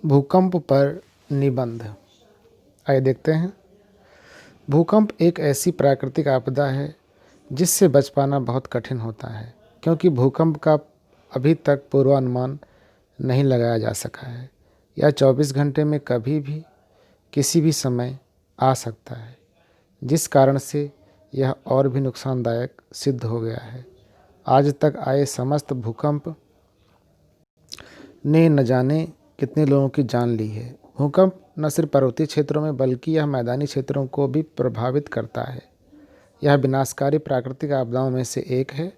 भूकंप पर निबंध। आइए देखते हैं। भूकंप एक ऐसी प्राकृतिक आपदा है जिससे बच पाना बहुत कठिन होता है, क्योंकि भूकंप का अभी तक पूर्वानुमान नहीं लगाया जा सका है। यह 24 घंटे में कभी भी किसी भी समय आ सकता है, जिस कारण से यह और भी नुकसानदायक सिद्ध हो गया है। आज तक आए समस्त भूकंप ने न जाने कितने लोगों की जान ली है। भूकंप न सिर्फ पर्वतीय क्षेत्रों में बल्कि यह मैदानी क्षेत्रों को भी प्रभावित करता है। यह विनाशकारी प्राकृतिक आपदाओं में से एक है।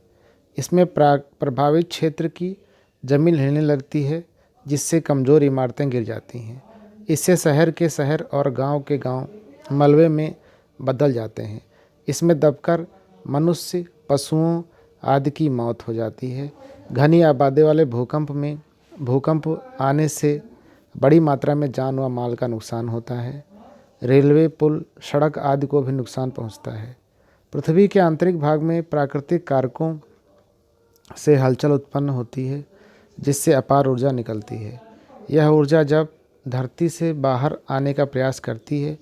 इसमें प्रभावित क्षेत्र की जमीन हिलने लगती है, जिससे कमज़ोर इमारतें गिर जाती हैं। इससे शहर के शहर और गांव के गांव मलबे में बदल जाते हैं। इसमें दबकर मनुष्य, पशुओं आदि की मौत हो जाती है। घनी आबादी वाले भूकंप आने से बड़ी मात्रा में जान व माल का नुकसान होता है। रेलवे, पुल, सड़क आदि को भी नुकसान पहुंचता है। पृथ्वी के आंतरिक भाग में प्राकृतिक कारकों से हलचल उत्पन्न होती है, जिससे अपार ऊर्जा निकलती है। यह ऊर्जा जब धरती से बाहर आने का प्रयास करती है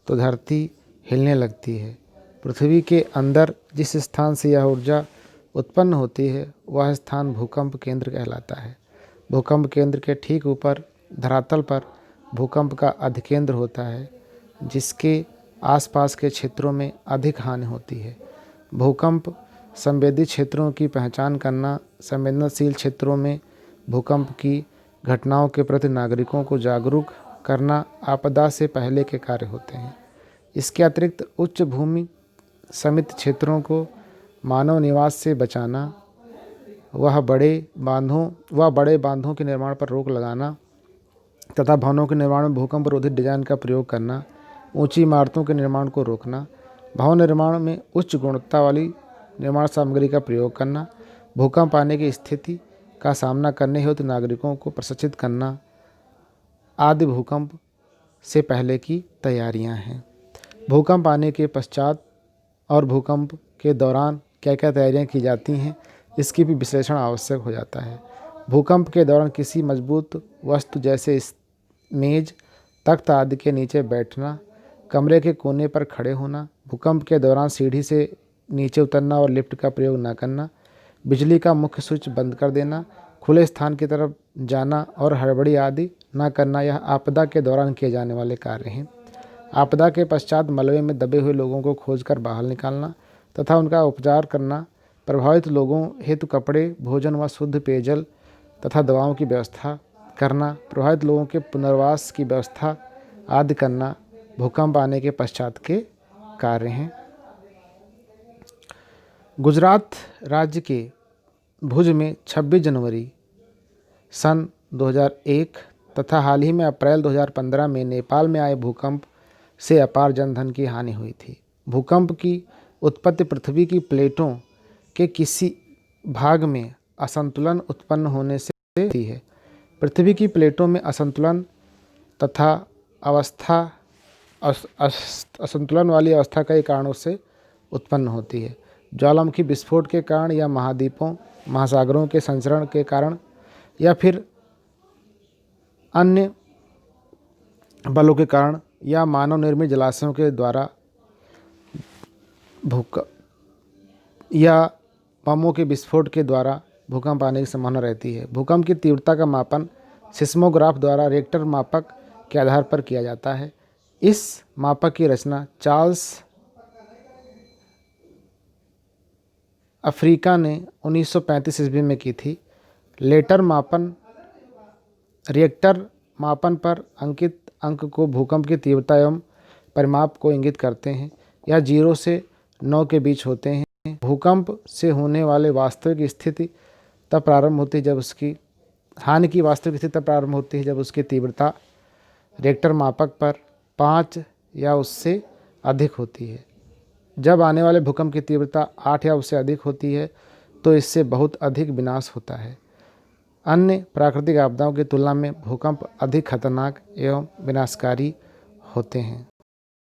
तो धरती हिलने लगती है। पृथ्वी के अंदर जिस स्थान से यह ऊर्जा उत्पन्न होती है वह स्थान भूकंप केंद्र कहलाता है। भूकंप केंद्र के ठीक ऊपर धरातल पर भूकंप का अधिकेंद्र होता है, जिसके आसपास के क्षेत्रों में अधिक हानि होती है। भूकंप संवेदी क्षेत्रों की पहचान करना, संवेदनशील क्षेत्रों में भूकंप की घटनाओं के प्रति नागरिकों को जागरूक करना आपदा से पहले के कार्य होते हैं। इसके अतिरिक्त उच्च भूमि समित क्षेत्रों को मानव निवास से बचाना, वह बड़े बांधों के निर्माण पर रोक लगाना तथा भवनों के निर्माण में भूकंप रोधी डिजाइन का प्रयोग करना, ऊंची इमारतों के निर्माण को रोकना, भवन निर्माण में उच्च गुणवत्ता वाली निर्माण सामग्री का प्रयोग करना, भूकंप आने की स्थिति का सामना करने हेतु नागरिकों को प्रशिक्षित करना आदि भूकंप से पहले की तैयारियां हैं। भूकंप आने के पश्चात और भूकंप के दौरान क्या क्या तैयारियां की जाती हैं, इसकी भी विश्लेषण आवश्यक हो जाता है। भूकंप के दौरान किसी मजबूत वस्तु जैसे मेज, तख्त आदि के नीचे बैठना, कमरे के कोने पर खड़े होना, भूकंप के दौरान सीढ़ी से नीचे उतरना और लिफ्ट का प्रयोग न करना, बिजली का मुख्य स्विच बंद कर देना, खुले स्थान की तरफ जाना और हड़बड़ी आदि न करना, यह आपदा के दौरान किए जाने वाले कार्य हैं। आपदा के पश्चात मलबे में दबे हुए लोगों को खोजकर बाहर निकालना तथा उनका उपचार करना, प्रभावित लोगों हेतु कपड़े, भोजन व शुद्ध पेयजल तथा दवाओं की व्यवस्था करना, प्रभावित लोगों के पुनर्वास की व्यवस्था आदि करना भूकंप आने के पश्चात के कार्य हैं। गुजरात राज्य के भुज में 26 जनवरी सन 2001 तथा हाल ही में अप्रैल 2015 में नेपाल में आए भूकंप से अपार जनधन की हानि हुई थी। भूकंप की उत्पत्ति पृथ्वी की प्लेटों के किसी भाग में असंतुलन उत्पन्न होने से होती है। पृथ्वी की प्लेटों में असंतुलन तथा असंतुलन वाली अवस्था कई कारणों से उत्पन्न होती है। ज्वालामुखी विस्फोट के कारण या महाद्वीपों, महासागरों के संचरण के कारण या फिर अन्य बलों के कारण या मानव निर्मित जलाशयों के द्वारा या बमों के विस्फोट के द्वारा भूकंप आने की संभावना रहती है। भूकंप की तीव्रता का मापन सिस्मोग्राफ द्वारा रिक्टर मापक के आधार पर किया जाता है। इस मापक की रचना चार्ल्स अफ्रीका ने 1935 ईस्वी में की थी। रिएक्टर मापन पर अंकित अंक को भूकंप की तीव्रता एवं परिमाप को इंगित करते हैं। यह 0 से 9 के बीच होते हैं। भूकंप से होने वाले वास्तविक स्थिति तब प्रारंभ होती है जब उसकी हानि की वास्तविक स्थिति तब प्रारंभ होती है जब उसकी तीव्रता रिएक्टर मापक पर 5 या उससे अधिक होती है। जब आने वाले भूकंप की तीव्रता 8 या उससे अधिक होती है तो इससे बहुत अधिक विनाश होता है। अन्य प्राकृतिक आपदाओं की तुलना में भूकंप अधिक खतरनाक एवं विनाशकारी होते हैं।